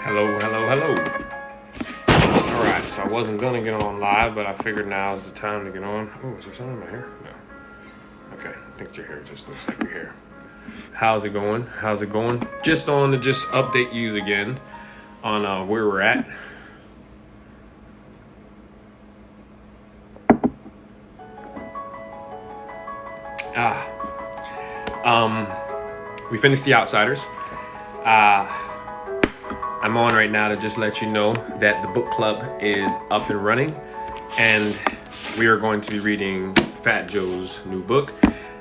Hello, hello, hello. All right, so I wasn't gonna get on live, but I figured now's the time to get on. Oh, is there something in my hair? No. Okay, I think your hair just looks like your hair. How's it going? How's it going? Just on to just update yous again on where we're at. We finished The Outsiders. I'm on right now to just let you know that the book club is up and running, and we are going to be reading Fat Joe's new book.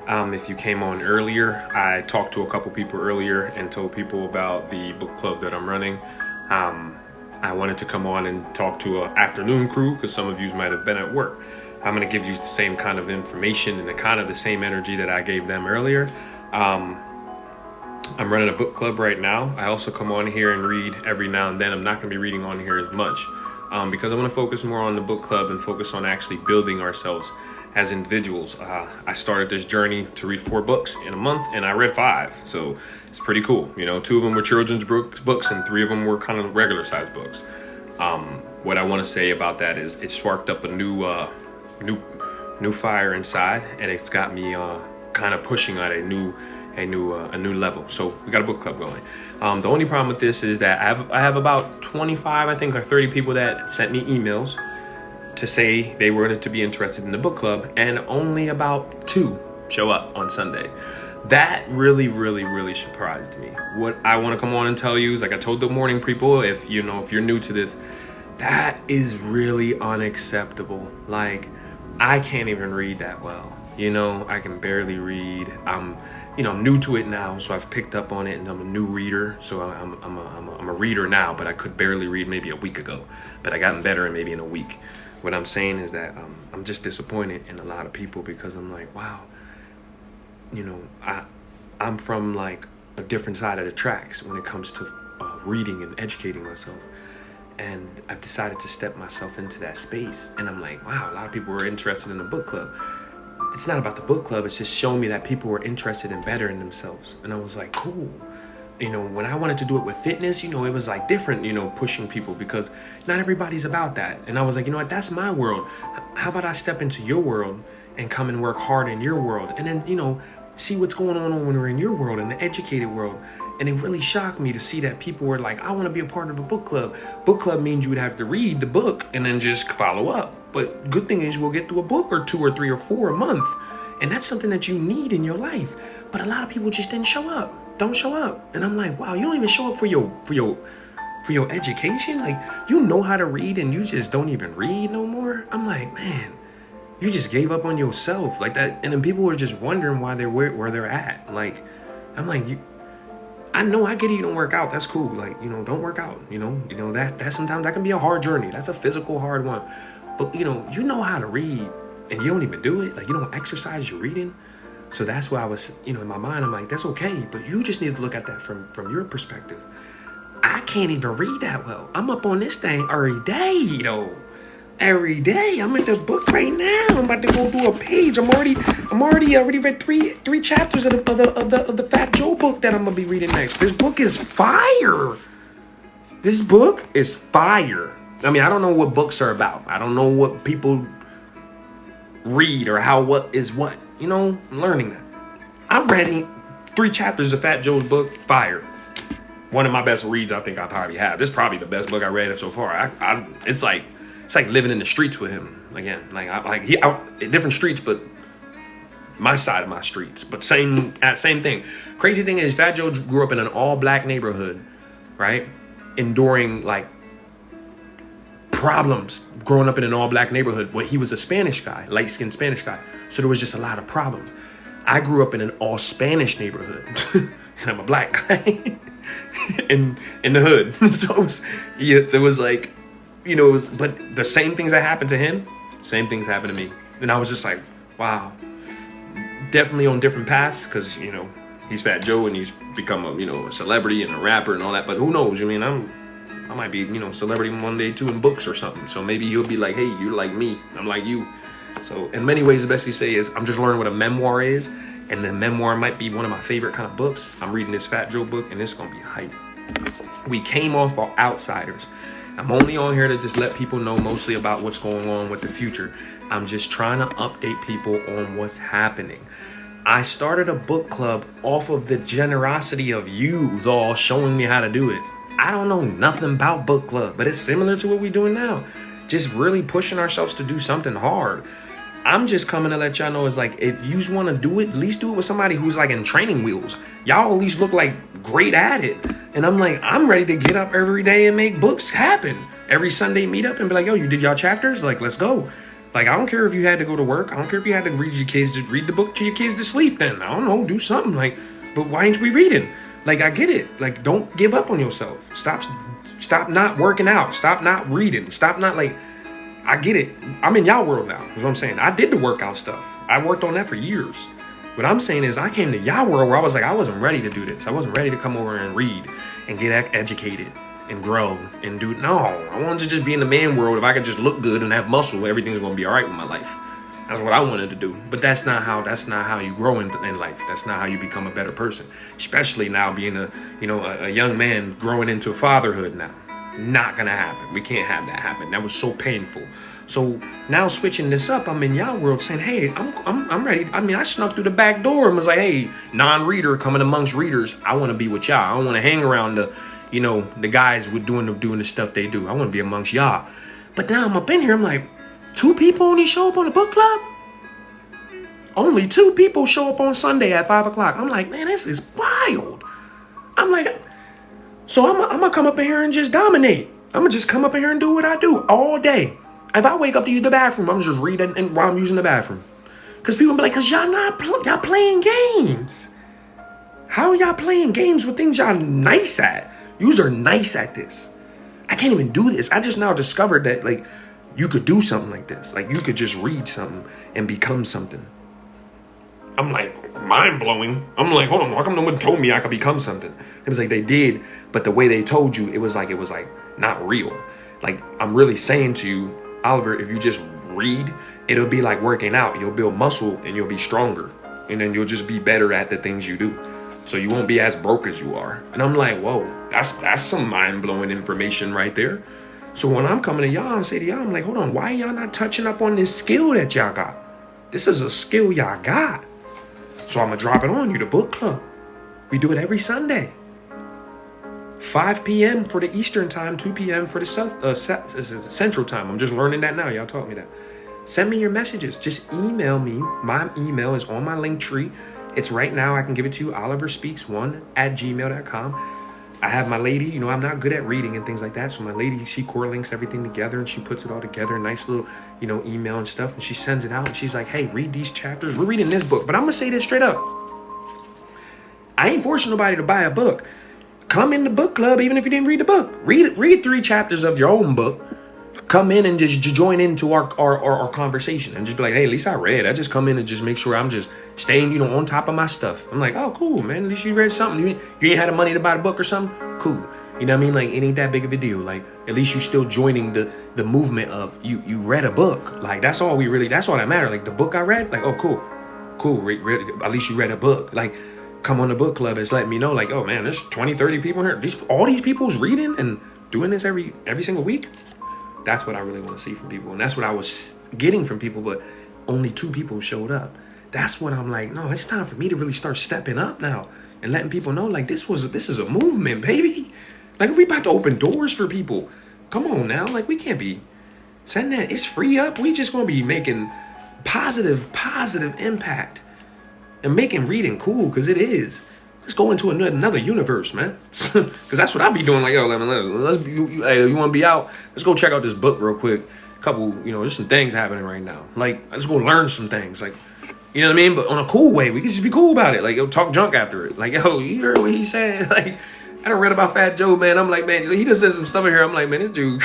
If you came on earlier, I talked to a couple people earlier and told people about the book club that I'm running. I wanted to come on and talk to an afternoon crew because some of you might have been at work. I'm going to give you the same kind of information and the kind of the same energy that I gave them earlier. I'm running a book club right now. I also come on here and read every now and then. I'm not going to be reading on here as much because I want to focus more on the book club and focus on actually building ourselves as individuals. I started this journey to read 4 books in a month, and I read 5. So it's pretty cool. You know, 2 of them were children's books and 3 of them were kind of regular sized books. What I want to say about that is it sparked up a new fire inside, and it's got me kind of pushing at a new level. So we got a book club going. The only problem with this is that I have about 25, I think, or 30 people that sent me emails to say they were to be interested in the book club, and only about 2 show up on Sunday. That really surprised me. What I want to come on and tell you is, like I told the morning people, if you're new to this, that is really unacceptable. Like, I can't even read that well. You know, I can barely read. I'm new to it now, so I've picked up on it, and I'm a new reader. So I'm a reader now, but I could barely read maybe a week ago. But I gotten better in maybe in a week. What I'm saying is that I'm just disappointed in a lot of people because I'm like, wow, you know, I'm from like a different side of the tracks when it comes to reading and educating myself. And I've decided to step myself into that space. And I'm like, wow, a lot of people were interested in the book club. It's not about the book club. It's just showing me that people were interested in bettering themselves. And I was like, cool. You know, when I wanted to do it with fitness, you know, it was like different, you know, pushing people because not everybody's about that. And I was like, you know what, that's my world. How about I step into your world and come and work hard in your world? And then, you know, see what's going on when we're in your world, in the educated world. And it really shocked me to see that people were like, I want to be a part of a book club. Book club means you would have to read the book and then just follow up. But good thing is we'll get through a book or 2 or 3 or 4 a month. And that's something that you need in your life. But a lot of people just didn't show up. Don't show up. And I'm like, wow, you don't even show up for your education? Like, you know how to read and you just don't even read no more? I'm like, man, you just gave up on yourself like that. And then people were just wondering why they're where they're at. Like, I'm like, I know, I get it, you don't work out. That's cool. Like, you know, don't work out. You know that sometimes that can be a hard journey. That's a physical hard one. But you know how to read and you don't even do it. Like, you don't exercise your reading. So that's why I was, you know, in my mind, I'm like, that's okay. But you just need to look at that from your perspective. I can't even read that well. I'm up on this thing every day, though. Every day. I'm in the book right now. I'm about to go through a page. I'm already read three chapters of the Fat Joe book that I'm gonna be reading next. This book is fire. This book is fire. I mean, I don't know what books are about. I don't know what people read or what is what. You know, I'm learning that. I'm reading 3 chapters of Fat Joe's book, fire. One of my best reads I think I probably have. This is probably the best book I read so far. It's like living in the streets with him again. Like he out in different streets, but my side of my streets. But same thing. Crazy thing is, Fat Joe grew up in an all-black neighborhood, right? Enduring like problems growing up in an all-black neighborhood. Well, he was a Spanish guy, light-skinned Spanish guy. So there was just a lot of problems. I grew up in an all-Spanish neighborhood, and I'm a black guy in the hood. So it was like, you know, but the same things that happened to him, same things happened to me. And I was just like, wow, definitely on different paths, because, you know, he's Fat Joe and he's become a celebrity and a rapper and all that. But who knows? I mean, I might be, you know, celebrity one day too in books or something. So maybe you'll be like, hey, you're like me, I'm like you. So in many ways, the best you say is I'm just learning what a memoir is. And the memoir might be one of my favorite kind of books. I'm reading this Fat Joe book and it's going to be hype. We came off our outsiders. I'm only on here to just let people know mostly about what's going on with the future. I'm just trying to update people on what's happening. I started a book club off of the generosity of yous all showing me how to do it. I don't know nothing about book club, but it's similar to what we're doing now. Just really pushing ourselves to do something hard. I'm just coming to let y'all know, is like, if you want to do it, at least do it with somebody who's like in training wheels. Y'all at least look like great at it. And I'm like, I'm ready to get up every day and make books happen. Every Sunday meet up and be like, yo, you did y'all chapters? Like, let's go. Like, I don't care if you had to go to work. I don't care if you had to read the book to your kids to sleep then. I don't know, do something. Like, but why ain't we reading? Like, I get it. Like, don't give up on yourself. Stop not working out. Stop not reading. Stop not, like, I get it. I'm in y'all world now, is what I'm saying. I did the workout stuff. I worked on that for years. What I'm saying is I came to y'all world where I was like, I wasn't ready to do this. I wasn't ready to come over and read and get educated and grow and do. No, I wanted to just be in the man world. If I could just look good and have muscle, everything's going to be all right with my life. That's what I wanted to do. But that's not how you grow in life. That's not how you become a better person. Especially now being a young man growing into fatherhood now. Not gonna happen. We can't have that happen. That was so painful. So now switching this up, I'm in y'all world saying, hey, I'm ready. I mean, I snuck through the back door and was like, hey, non-reader coming amongst readers. I want to be with y'all. I don't want to hang around the guys with doing the stuff they do. I want to be amongst y'all. But now I'm up in here. I'm like, 2 people only show up on the book club? Only 2 people show up on Sunday at 5 o'clock. I'm like, man, this is wild. I'm like, so I'm going to come up in here and just dominate. I'm going to just come up in here and do what I do all day. If I wake up to use the bathroom, I'm just reading and while I'm using the bathroom. Because people be like, because y'all playing games. How are y'all playing games with things y'all nice at? Yous are nice at this. I can't even do this. I just now discovered that, like, you could do something like this. Like, you could just read something and become something. I'm like, mind-blowing. I'm like, hold on, how come no one told me I could become something? It was like, they did, but the way they told you, it was like not real. Like, I'm really saying to you, Oliver, if you just read, it'll be like working out. You'll build muscle and you'll be stronger. And then you'll just be better at the things you do. So you won't be as broke as you are. And I'm like, whoa, that's some mind-blowing information right there. So when I'm coming to y'all and say to y'all, I'm like, hold on, why y'all not touching up on this skill that y'all got? This is a skill y'all got. So I'm going to drop it on you, the book club. We do it every Sunday. 5 p.m. for the Eastern time, 2 p.m. for the Central time. I'm just learning that now. Y'all taught me that. Send me your messages. Just email me. My email is on my link tree. It's right now. I can give it to you, oliverspeaks1@gmail.com. I have my lady, I'm not good at reading and things like that. So my lady, she core links everything together and she puts it all together, nice little, email and stuff. And she sends it out and she's like, hey, read these chapters. We're reading this book. But I'm going to say this straight up. I ain't forcing nobody to buy a book. Come in the book club, even if you didn't read the book. Read 3 chapters of your own book. Come in and just join into our conversation and just be like, hey, at least I read. I just come in and just make sure I'm just staying, on top of my stuff. I'm like, oh, cool, man. At least you read something. You ain't had the money to buy the book or something? Cool. You know what I mean? Like, it ain't that big of a deal. Like, at least you still joining the movement of you read a book. Like, that's all that matters. Like, the book I read, like, oh, cool. At least you read a book. Like, come on the book club is letting me know, like, oh, man, there's 20, 30 people here. All these people's reading and doing this every single week. That's what I really want to see from people. And that's what I was getting from people, but only 2 people showed up. That's what I'm like, no, it's time for me to really start stepping up now and letting people know, like, this is a movement, baby. Like, we about to open doors for people. Come on now. Like, we can't be saying that. It's free up. We just going to be making positive impact and making reading cool, because it is. Let's go into another universe, man. Because that's what I be doing. Like, yo, you want to be out? Let's go check out this book real quick. Couple, there's some things happening right now. Like, let's go learn some things. Like, you know what I mean? But on a cool way. We can just be cool about it. Like, yo, talk junk after it. Like, yo, you heard what he said? Like, I done read about Fat Joe, man. I'm like, man, he just said some stuff in here. I'm like, man, this dude,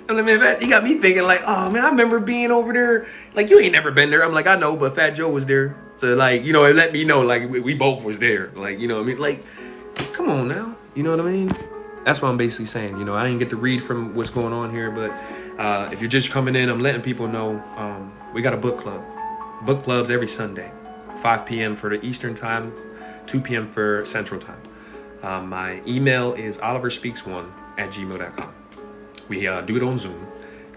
I'm like, man, he got me thinking, like, oh, man, I remember being over there. Like, you ain't never been there. I'm like, I know, but Fat Joe was there. So, like, it let me know, like, we both was there. Like, you know what I mean? Like, come on now. You know what I mean? That's what I'm basically saying. I didn't get to read from what's going on here, but if you're just coming in, I'm letting people know we got a book club. Book clubs every Sunday, 5 p.m. for the Eastern time, 2 p.m. for Central time. My email is oliverspeaks1@gmail.com. We do it on Zoom.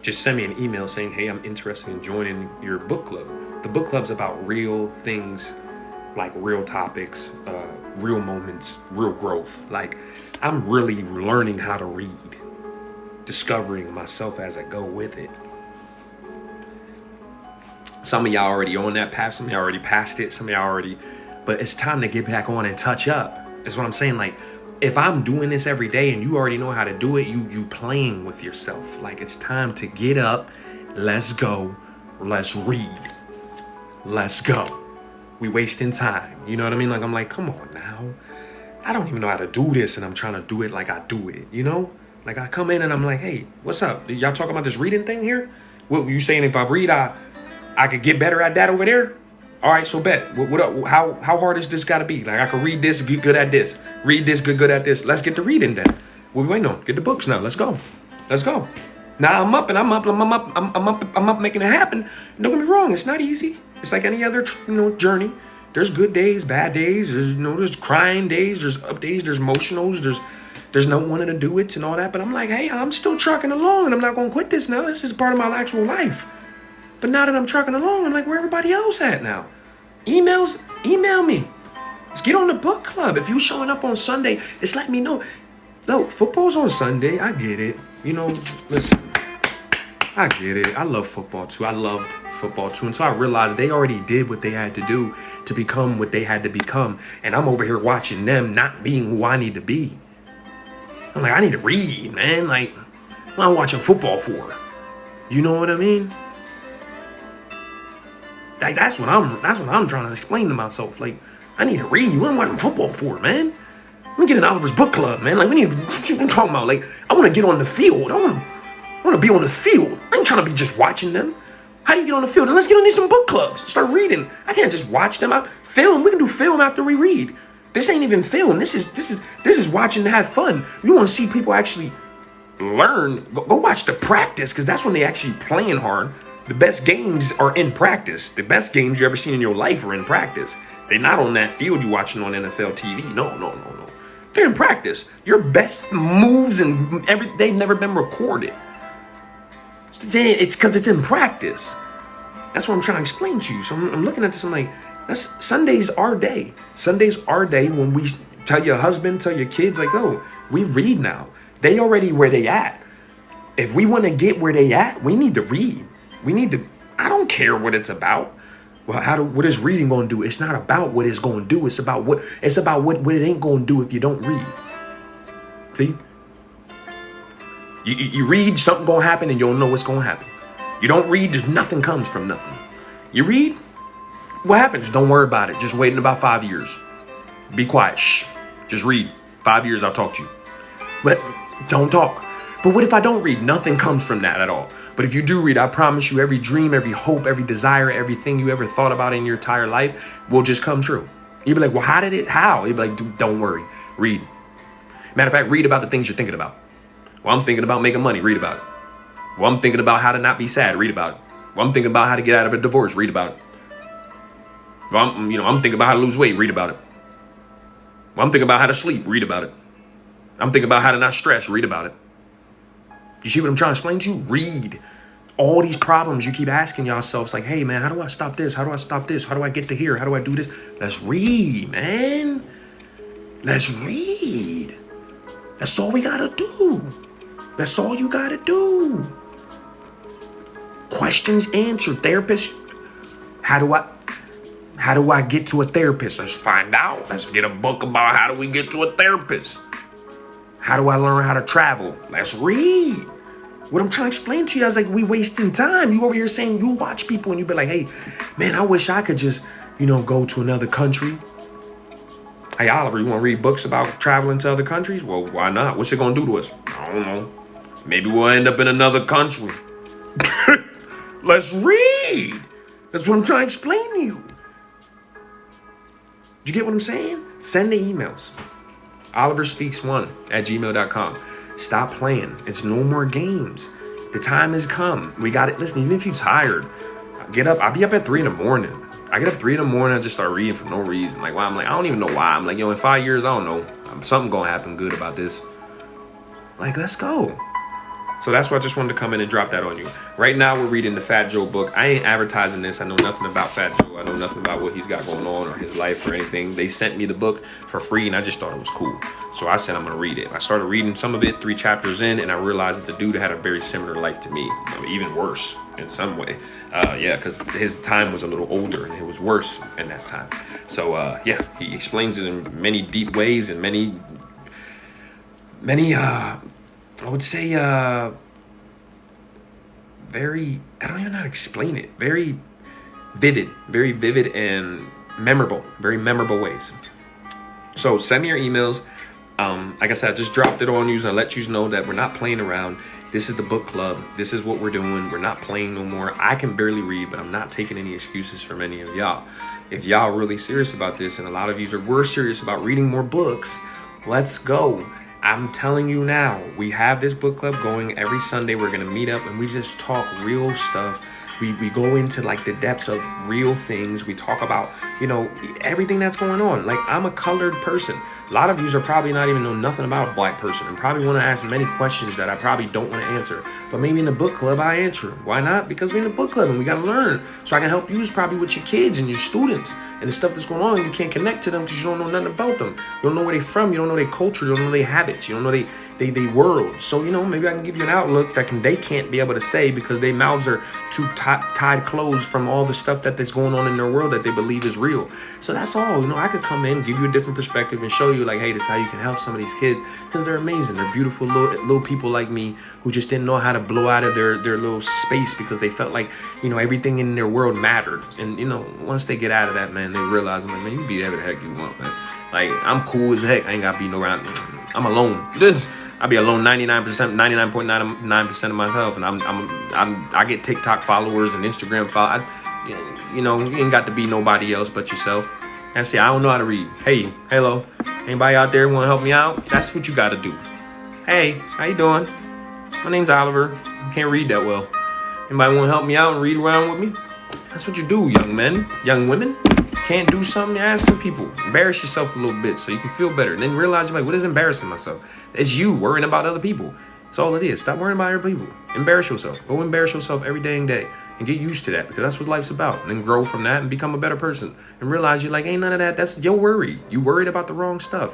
Just send me an email saying, hey, I'm interested in joining your book club. The book club's about real things, like real topics, real moments, real growth. Like, I'm really learning how to read, discovering myself as I go with it. Some of y'all already on that path. Some of y'all already passed it. Some of y'all already, but it's time to get back on and touch up. Is what I'm saying. Like, if I'm doing this every day and you already know how to do it, you playing with yourself. Like, it's time to get up. Let's go. Let's read. Let's go. We wasting time. You know what I mean? Like, I'm like, come on now. I don't even know how to do this, and I'm trying to do it like I do it. You know? Like, I come in and I'm like, hey, what's up? Y'all talking about this reading thing here? What you saying? If I read, I could get better at that over there? All right, so bet. What up? How hard is this got to be? Like, I could read this, get good at this. Read this, good at this. Let's get to reading then. What we waiting on? Get the books now. Let's go. Let's go. Now I'm up making it happen. Don't get me wrong. It's not easy. It's like any other, journey. There's good days, bad days. There's crying days. There's up days. There's emotionals. There's no wanting to do it and all that. But I'm like, hey, I'm still trucking along, and I'm not going to quit this now. This is part of my actual life. But now that I'm trucking along, I'm like, where everybody else at now? Email me. Let's get on the book club. If you showing up on Sunday, just let me know. No, football's on Sunday. I get it. Listen, I get it. I love football too. I loved football too. Until I realized they already did what they had to do to become what they had to become. And I'm over here watching them not being who I need to be. I'm like, I need to read, man. Like, what am I watching football for? You know what I mean? Like, that's what I'm trying to explain to myself. Like, I need to read. What am I watching football for, man? Let me get an Oliver's book club, man. Like, what I'm talking about. Like, I want to get on the field. I want to be on the field. I ain't trying to be just watching them. How do you get on the field? And let's get on some book clubs. Start reading. I can't just watch them. Film. We can do film after we read. This ain't even film. This is watching to have fun. You want to see people actually learn. Go watch the practice, because that's when they actually playing hard. The best games are in practice. The best games you ever seen in your life are in practice. They're not on that field you watching on NFL TV. No. They're in practice. Your best moves and they've never been recorded. It's because it's in practice. That's what I'm trying to explain to you. So I'm looking at this. I'm like, Sunday's our day. Sunday's our day when we tell your husband, tell your kids, like, no, we read now. They already where they at. If we want to get where they at, we need to read. I don't care what it's about. Well, what is reading going to do? It's not about what it's going to do. It's about what it ain't going to do if you don't read. See? You read, something going to happen, and you don't know what's going to happen. You don't read, nothing comes from nothing. You read, what happens? Don't worry about it. Just wait in about 5 years. Be quiet. Shh. Just read. 5 years, I'll talk to you. But don't talk. But what if I don't read? Nothing comes from that at all. But if you do read, I promise you, every dream, every hope, every desire, everything you ever thought about in your entire life will just come true. You'll be like, well, how? You'll be like, dude, don't worry. Read. Matter of fact, read about the things you're thinking about. Well, I'm thinking about making money. Read about it. Well, I'm thinking about how to not be sad. Read about it. Well, I'm thinking about how to get out of a divorce. Read about it. Well, I'm thinking about how to lose weight. Read about it. Well, I'm thinking about how to sleep. Read about it. I'm thinking about how to not stress. Read about it. You see what I'm trying to explain to you? Read. All these problems you keep asking yourselves, like, hey, man, how do I stop this? How do I stop this? How do I get to here? How do I do this? Let's read, man. Let's read. That's all we got to do. That's all you got to do. Questions answered. Therapist. How do I get to a therapist? Let's find out. Let's get a book about how do we get to a therapist. How do I learn how to travel? Let's read. What I'm trying to explain to you is like, we wasting time. You over here saying you watch people and you be like, hey, man, I wish I could just, go to another country. Hey, Oliver, you want to read books about traveling to other countries? Well, why not? What's it going to do to us? I don't know. Maybe we'll end up in another country. Let's read. That's what I'm trying to explain to you. You get what I'm saying? Send the emails. oliverspeaks1@gmail.com. Stop playing. It's no more games. The time has come. We got it. Listen, even if you're tired, get up. I'll be up at 3 a.m. I get up 3 in the morning, I just start reading for no reason. Like, why? I'm like, I don't even know why. I'm like, yo, in 5 years, I don't know. Something gonna happen good about this. Like, let's go. So that's why I just wanted to come in and drop that on you. Right now, we're reading the Fat Joe book. I ain't advertising this. I know nothing about Fat Joe. I know nothing about what he's got going on or his life or anything. They sent me the book for free, and I just thought it was cool. So I said I'm going to read it. I started reading some of it 3 chapters in, and I realized that the dude had a very similar life to me, even worse in some way. Yeah, because his time was a little older, and it was worse in that time. So, yeah, he explains it in many deep ways and many, I would say, very, I don't even know how to explain it. Very vivid and memorable, very memorable ways. So send me your emails. Like I said, I just dropped it on you and I let you know that we're not playing around. This is the book club. This is what we're doing. We're not playing no more. I can barely read, but I'm not taking any excuses from any of y'all. If y'all are really serious about this, and a lot of you were serious about reading more books, let's go. I'm telling you now, we have this book club going every Sunday. We're going to meet up and we just talk real stuff. We go into like the depths of real things. We talk about, you know, everything that's going on. Like, I'm a colored person. A lot of you are probably not even know nothing about a black person and probably want to ask many questions that I probably don't want to answer. But maybe in the book club, I answer them. Why not? Because we're in the book club and we got to learn. So I can help you probably with your kids and your students and the stuff that's going on. You can't connect to them because you don't know nothing about them. You don't know where they're from. You don't know their culture. You don't know their habits. You don't know their world. So, you know, maybe I can give you an outlook that they can't be able to say because their mouths are too tied closed from all the stuff that's going on in their world that they believe is real. So that's all. You know, I could come in, give you a different perspective and show you like, hey, this is how you can help some of these kids because they're amazing. They're beautiful little people like me who just didn't know how to blow out of their little space because they felt like, you know, everything in their world mattered. And, you know, once they get out of that, man, they realize, I'm like, man, you can be whatever the heck you want, man. Like, I'm cool as heck. I ain't got to be no around. I'm alone. I'll be alone 99.9% of myself, and I get TikTok followers and Instagram followers. You know, you ain't got to be nobody else but yourself. And see, I don't know how to read. Hey, hello, anybody out there want to help me out? That's what you got to do. Hey, how you doing? My name's Oliver. I can't read that well. Anybody want to help me out and read around with me? That's what you do, young men, young women. Can't do something, ask some people. Embarrass yourself a little bit so you can feel better. And then realize, you're like, what is embarrassing myself? It's you worrying about other people. That's all it is. Stop worrying about other people. Embarrass yourself. Go embarrass yourself every day and day. And get used to that because that's what life's about. And then grow from that and become a better person. And realize you're like, ain't none of that. That's your worry. You worried about the wrong stuff.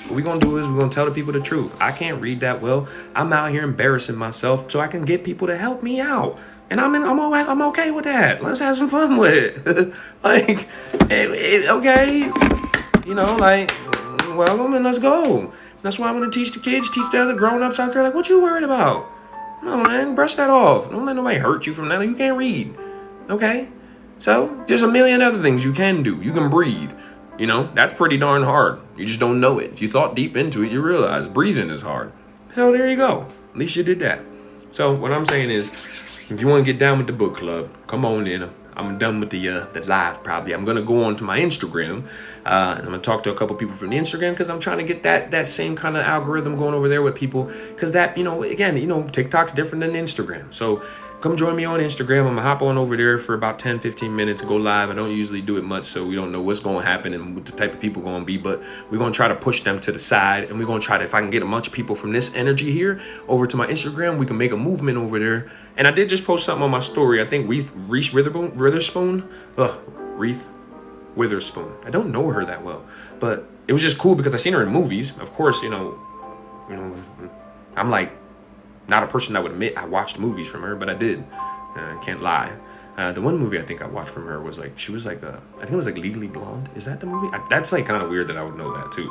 What we're going to do is we're going to tell the people the truth. I can't read that well. I'm out here embarrassing myself so I can get people to help me out. And I'm okay with that. Let's have some fun with it. Like, okay, you know, like, welcome and let's go. That's why I'm going to teach the kids, teach the other grown-ups out there, like, what you worried about? No, man, brush that off. Don't let nobody hurt you from that. Like, you can't read, okay? So there's a million other things you can do. You can breathe. You know, that's pretty darn hard. You just don't know it. If you thought deep into it, you realize breathing is hard. So there you go. At least you did that. So what I'm saying is, if you want to get down with the book club, come on in. I'm done with the live probably. I'm going to go on to my Instagram. And I'm going to talk to a couple people from the Instagram because I'm trying to get that same kind of algorithm going over there with people. Because that, you know, again, you know, TikTok's different than Instagram. So come join me on Instagram. I'm going to hop on over there for about 10, 15 minutes, go live. I don't usually do it much, so we don't know what's going to happen and what the type of people going to be. But we're going to try to push them to the side. And we're going to try to, if I can get a bunch of people from this energy here over to my Instagram, we can make a movement over there. And I did just post something on my story. I think Reese Witherspoon. I don't know her that well. But it was just cool because I seen her in movies. Of course, you know, I'm like, not a person that would admit I watched movies from her, but I did. I can't lie. The one movie I think I watched from her was like, she was like, I think it was like Legally Blonde. Is that the movie? That's like kind of weird that I would know that too.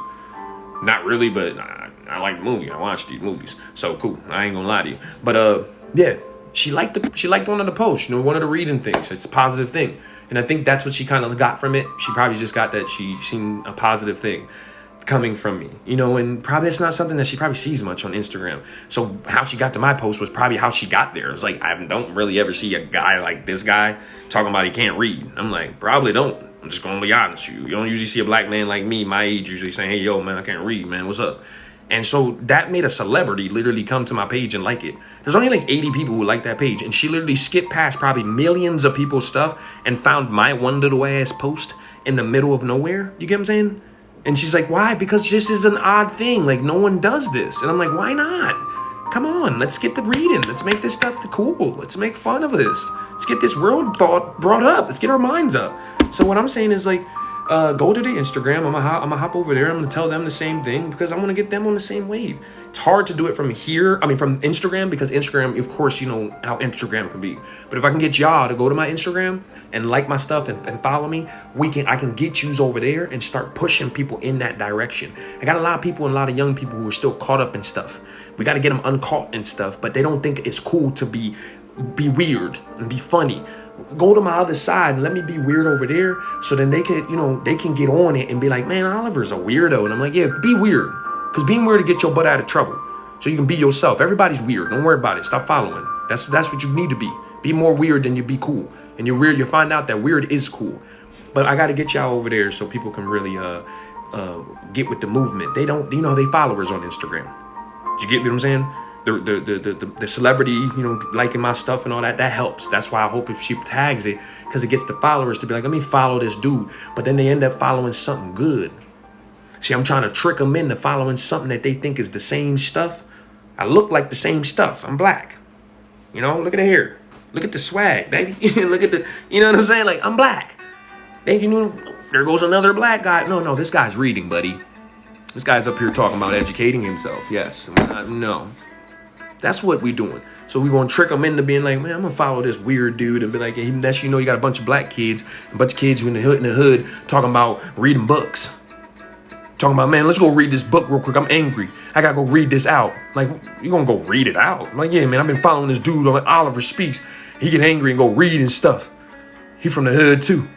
Not really, but I like the movie. I watched these movies. So cool. I ain't gonna lie to you. But yeah, she liked one of the posts, you know, one of the reading things. It's a positive thing. And I think that's what she kind of got from it. She probably just got that she seen a positive thing coming from me, you know, and probably it's not something that she probably sees much on Instagram. So how she got to my post was probably how she got there. It's like, I don't really ever see a guy like this guy talking about he can't read. I'm like, probably don't. I'm just going to be honest with you. You don't usually see a black man like me, my age, usually saying, hey, yo, man, I can't read, man. What's up? And so that made a celebrity literally come to my page and like it. There's only like 80 people who like that page. And she literally skipped past probably millions of people's stuff and found my one little ass post in the middle of nowhere. You get what I'm saying? And she's like, why? Because this is an odd thing. Like, no one does this. And I'm like, why not? Come on, let's get the reading. Let's make this stuff cool. Let's make fun of this. Let's get this world thought brought up. Let's get our minds up. So what I'm saying is like, go to the Instagram. I'm gonna hop over there. I'm gonna tell them the same thing because I want to get them on the same wave. It's hard to do it from here. I mean, from Instagram, because Instagram, of course, you know how Instagram can be. But if I can get y'all to go to my Instagram and like my stuff and follow me, I can get yous over there and start pushing people in that direction. I got a lot of people and a lot of young people who are still caught up in stuff. We got to get them uncaught in stuff, but they don't think it's cool to be weird and be funny. Go to my other side and let me be weird over there, so then they can, you know, they can get on it and be like, man, Oliver's a weirdo. And I'm like, yeah, be weird, because being weird to get your butt out of trouble, so you can be yourself. Everybody's weird. Don't worry about it. Stop following. That's what you need to be. Be more weird than you be cool. And you're weird, you find out that weird is cool. But I got to get y'all over there so people can really get with the movement. They don't, you know, they followers on Instagram. You get what I'm saying? The celebrity, you know, liking my stuff and all that, that helps. That's why I hope if she tags it, because it gets the followers to be like, let me follow this dude. But then they end up following something good. See, I'm trying to trick them into following something that they think is the same stuff. I look like the same stuff. I'm black. You know, look at the hair. Look at the swag, baby. Look at the, you know what I'm saying? Like, I'm black. Then, you know, there goes another black guy. No, this guy's reading, buddy. This guy's up here talking about educating himself. Yes. No. That's what we're doing. So we're going to trick them into being like, man, I'm going to follow this weird dude and be like, hey, that's, you know, you got a bunch of black kids, a bunch of kids in the hood talking about reading books. Talking about, man, let's go read this book real quick. I'm angry. I got to go read this out. Like, you going to go read it out? I'm like, yeah, man, I've been following this dude on Oliver Speaks. He get angry and go read and stuff. He from the hood too.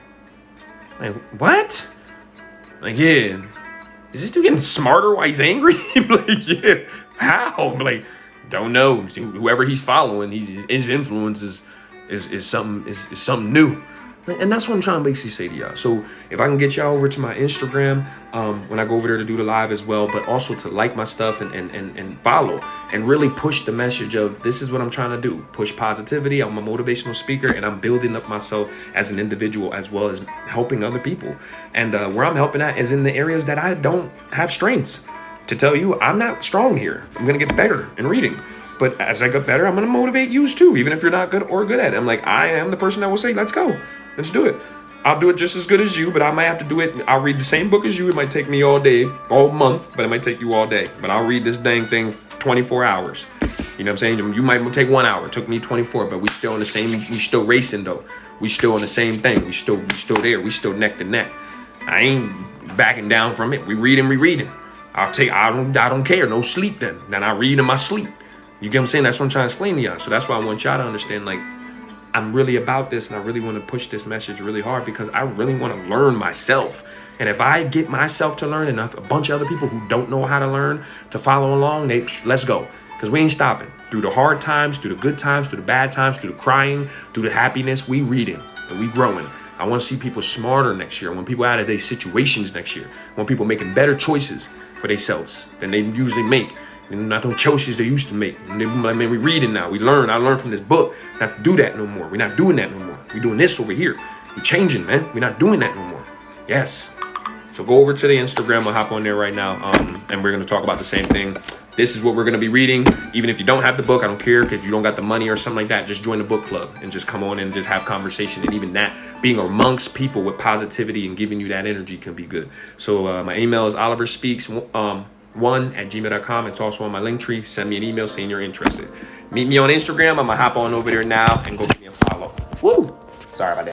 Like, what? Like, yeah. Is this dude getting smarter while he's angry? Like, yeah. How? I'm like, don't know. Whoever he's following, his influence is something new. And that's what I'm trying to basically say to y'all. So if I can get y'all over to my Instagram, when I go over there to do the live as well, but also to like my stuff and follow and really push the message of this is what I'm trying to do. Push positivity. I'm a motivational speaker and I'm building up myself as an individual as well as helping other people. And where I'm helping at is in the areas that I don't have strengths. To tell you, I'm not strong here. I'm going to get better in reading. But as I get better, I'm going to motivate you too, even if you're not good or good at it. I'm like, I am the person that will say, let's go. Let's do it. I'll do it just as good as you, but I might have to do it. I'll read the same book as you. It might take me all day, all month, but it might take you all day. But I'll read this dang thing 24 hours. You know what I'm saying? You might take 1 hour. It took me 24, but we still on the same, we still racing though. We still on the same thing. We still there. We still neck to neck. I ain't backing down from it. We reading. I don't care. No sleep then. Then I read in my sleep. You get what I'm saying? That's what I'm trying to explain to y'all. So that's why I want y'all to understand, like, I'm really about this and I really want to push this message really hard because I really want to learn myself. And if I get myself to learn enough, a bunch of other people who don't know how to learn to follow along, let's go. Because we ain't stopping. Through the hard times, through the good times, through the bad times, through the crying, through the happiness, we reading and we growing. I want to see people smarter next year. I want people out of their situations next year. I want people making better choices for themselves than they usually make. And not those choices they used to make. And they, like, man, we reading now. We learn. I learned from this book not to do that no more. We're not doing that no more. We're doing this over here. We're changing, man. We're not doing that no more. Yes. So go over to the Instagram. I'll hop on there right now. And we're going to talk about the same thing. This is what we're going to be reading. Even if you don't have the book, I don't care. If you don't got the money or something like that, just join the book club and just come on and just have conversation. And even that, being amongst people with positivity and giving you that energy can be good. So my email is oliverspeaks1@gmail.com. It's also on my link tree. Send me an email saying you're interested. Meet me on Instagram. I'm going to hop on over there now and go give me a follow. Woo! Sorry about that.